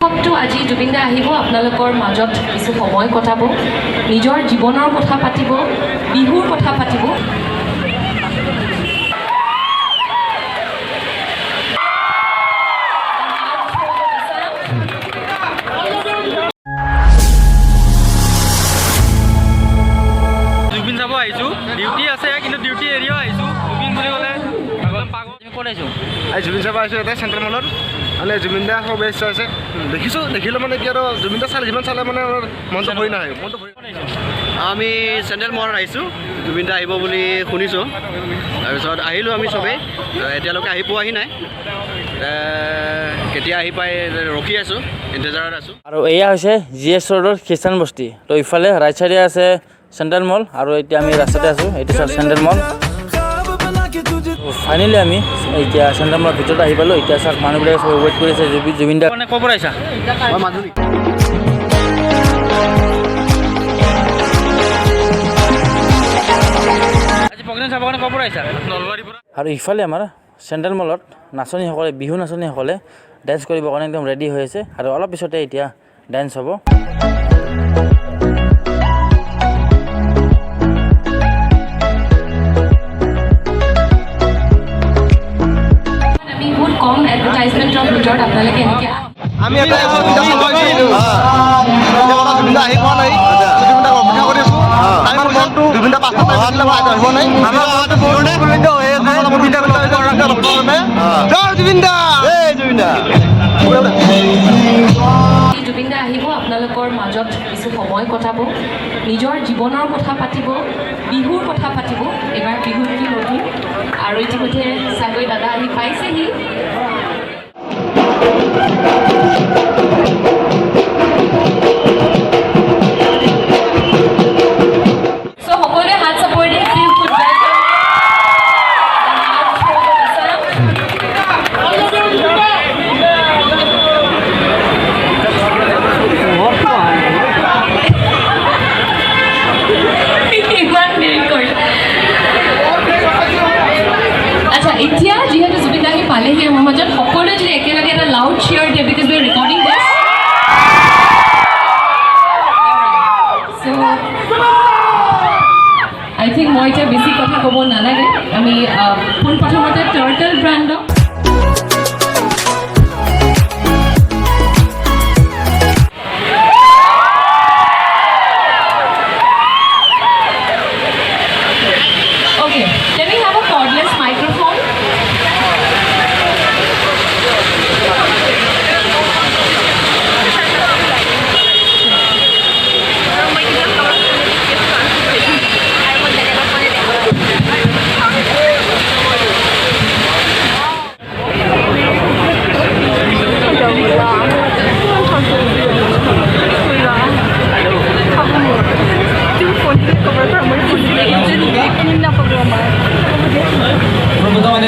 তো আজি জুবিন দা আহিব আপোনালোকৰ মাজত কিছু সময় কটাব নিজৰ জীৱনৰ কথা পাতিব বিহুৰ কথা পাতিব জুবিন যাব আহিছো ডিউটি আছে কিন্তু ডিউটি এৰিও আহিছো জুবিন বুলি ক'লে পাগল তুমি ক'ত আহিছো আজি জুবিন চাব আহিছো এটা চেণ্ট্ৰেল মলত মানে জুবিন দা খুব ইচ্ছা আছে দেখিলো মানে কি আৰু জুবিন দা চালে যিমান চালে মানে মনটো ভৰি নাহে মনটো ভৰি আমি চেণ্ট্ৰেল মলত আহিছোঁ জুবিন দা আহিব বুলি শুনিছোঁ তাৰপিছত আহিলোঁ আমি চবেই এতিয়ালৈকে আহি পোৱাহি নাই কেতিয়া আহি পাই ৰখি আছোঁ ইন্তজাৰত আছোঁ আৰু এয়া হৈছে GS ৰোডৰ খ্ৰীষ্টান বস্তি তো ইফালে ৰাইট চাইডে আছে চেণ্ট্ৰেল মল আৰু এতিয়া আমি ৰাস্তাতে আছোঁ এইটো চেণ্ট্ৰেল মল ফাইনেলি আমি এতিয়া চেণ্ট্ৰেল মলৰ ভিতৰত আহি পালোঁ এতিয়া চাওক মানুহবিলাকে চবে ৱেইট কৰি আছে জুবিন দা মানে ক'ৰ পৰা আহিছা মই মাজুলী আজি প্ৰগ্ৰেম চাবৰ কাৰণে ক'ৰ পৰা আহিছা নলবাৰীৰ পৰা আৰু ইফালে আমাৰ চেণ্ট্ৰেল মলত নাচনীসকলে বিহু নাচনীসকলে ডেন্স কৰিবৰ কাৰণে একদম ৰেডি হৈ আছে আৰু অলপ পিছতে এতিয়া ডেন্স হ'ব কম এডভাৰটাইজমেণ্টৰ ভিতৰত আপোনালোকে এনেকৈ আমি এটা জুবিন দা চাব আহিছিলোঁ জুবিন দা আহি পোৱা নাই জুবিন দাক অপেক্ষা কৰি আছোঁ আমাৰ মনটো জুবিন দা পাছত আহিব নাই আমাৰ মনটো প্ৰফুল্লিত হৈ আছে জুবিন দা জুবিন দা জুবিন দা জুবিন দা আহিব আপোনালোকৰ মাজত কিছু সময় কটাব নিজৰ জীৱনৰ কথা পাতিব বিহুৰ কথা পাতিব এবাৰ বিহু কি নতুন আৰু ইতিমধ্যে চাগৈ দাদা আহি পাইছেহি সকলোৱে হাত চাপৰি দি আচ্ছা এতিয়া যিহেতু জুবিন দা আহি পালেহি আমাৰ মাজত সকলোৱে যদি একেলগে এটা লাউড চিয়াৰ দিয়ে because we are recording this so' I think মই এতিয়া বেছি কথা ক'ব নালাগে আমি পোনপ্ৰথমতে টাৰ্টল ব্ৰেণ্ডক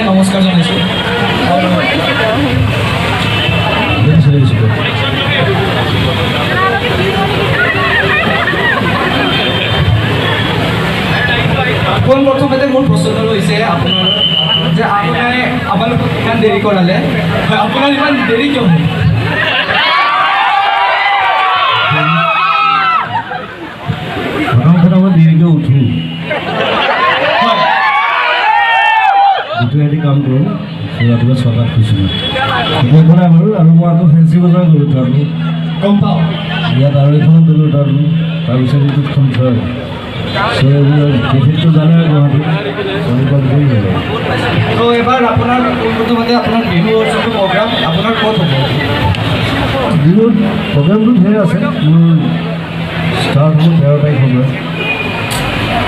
নমস্কাৰ জনাইছোঁ পোনপ্ৰথমতে মোৰ প্ৰশ্নটো হৈছে আপোনাৰ যে আপোনালোকক ইমান দেৰি কৰালে আপোনাৰ ইমান দেৰি কিয় হ'ল দেৰিকৈ উঠোঁ যিটো কাম কৰোঁ ৰাতিপুৱা 6টাত খুজিছিলোঁ এতিয়া পৰা বাৰু আৰু মই আকৌ ফেঞ্চি বজাৰ গ'লোঁ তাতো গম পাওঁ ইয়াত আৰু এইখনত গ'লোঁ তাতো তাৰপিছত এইটোতখন থয় ট্ৰেফিকটো জানে গুৱাহাটীত গৈ গ'ল তো এইবাৰ আপোনাৰ পোনপ্ৰথমতে আপোনাৰ বিহুৰ যোনটো প্ৰগ্ৰাম আপোনাৰ ক'ত হ'ব বিহুত প্ৰগ্ৰামটো ধেৰ আছে মোৰ ষ্টাৰ্ট হ'ব 13 তাৰিখ হ'ব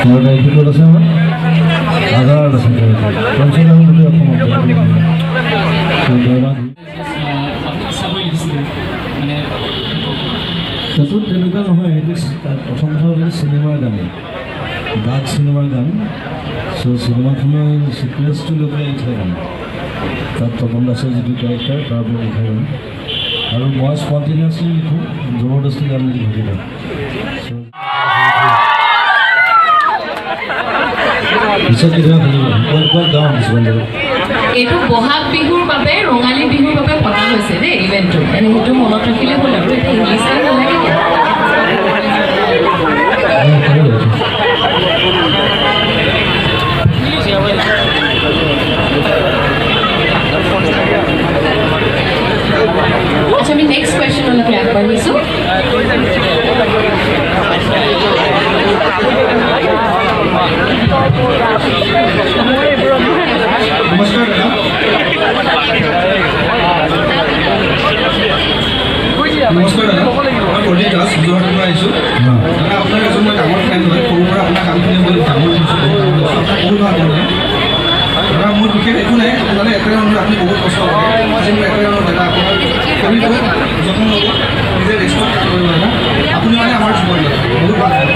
13 তাৰিখে ক'ত আছে আমাৰ আজাৰত আছে পঞ্চনাম বুলি অসমত তাতো তেনেকুৱা নহয় এইটো প্ৰথম কথা হ'ল চিনেমাৰ গান ডাক চিনেমাৰ গান চ' চিনেমাখনৰ চিকুৱেঞ্চটো লৈ পেলাই লিখাই গান তাত তপন দাসৰ যিটো কেৰেক্টাৰ তাৰ পৰা লিখাই গান আৰু মই স্পণ্টেনিয়াছলি লিখোঁ জবৰদস্তি গান লিখি থাকি এইটো বহাগ বিহুৰ বাবে ৰঙালী বিহুৰ বাবে হৈছে দেই ইভেণ্টটো, এনে সেইটো মনত ৰাখিলে হ'ল আৰু এতিয়া ইংলিছ নালাগে। আচ্ছা, আমি নেক্সট কুৱেশ্যনলৈকে আগবাঢ়িছোঁ। নমস্কাৰ দাদা। নমস্কাৰ দাদা, মই প্ৰদীপ দাস যোৰহাটৰ পৰা আহিছোঁ। দাদা আপোনাৰ এজন মই ডাঙৰ ফেন হয়, সৰুৰ পৰা আপোনাৰ কামখিনি মই ডাঙৰ হৈছোঁ, বহুত ভাল লাগে দাদা। মোৰ বিশেষ একো নাই, আপোনালে এটাই অনুৰোধ, আপুনি বহুত কষ্ট কৰে, আজি মোৰ এটাই অনুৰোধ দাদা, আপোনাৰ শৰীৰটো যত্ন ল'ব, নিজে ৰেষ্টত কৰিব দাদা। আপুনি মানে আমাৰ জীৱন বহুত ভাল লাগে।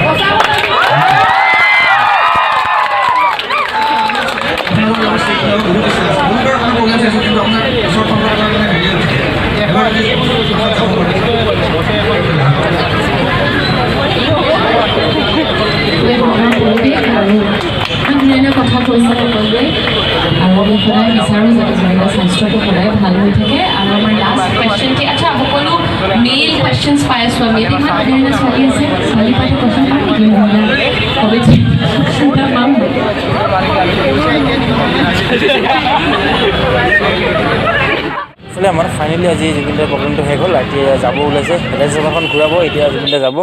কথা কৈছে সকলোৱে, আৰু আমি সদায় বিচাৰোঁ যাতে জনৰ স্বাস্থ্যটো সদায় ভাল হৈ থাকে। আৰু আমাৰ লাষ্ট কুৱেশ্যনটি, আচ্ছা সকলো মেইল কুৱেশ্যনছ পাই আছোঁ আমি। এতিয়া ইমান ধুনীয়া ছোৱালী আছে, ছোৱালী পাই কুৱেশ্যন পাম নেকি? মহিলা সবেই চিন্তা পাম। আচলতে আমাৰ ফাইনেলি আজি জুবিন দাৰ প্ৰগ্ৰেমটো শেষ হ'ল। এতিয়া যাব ওলাইছে, ৰাজ্যসভাখন ঘূৰাব, এতিয়া জুবিন দা যাব।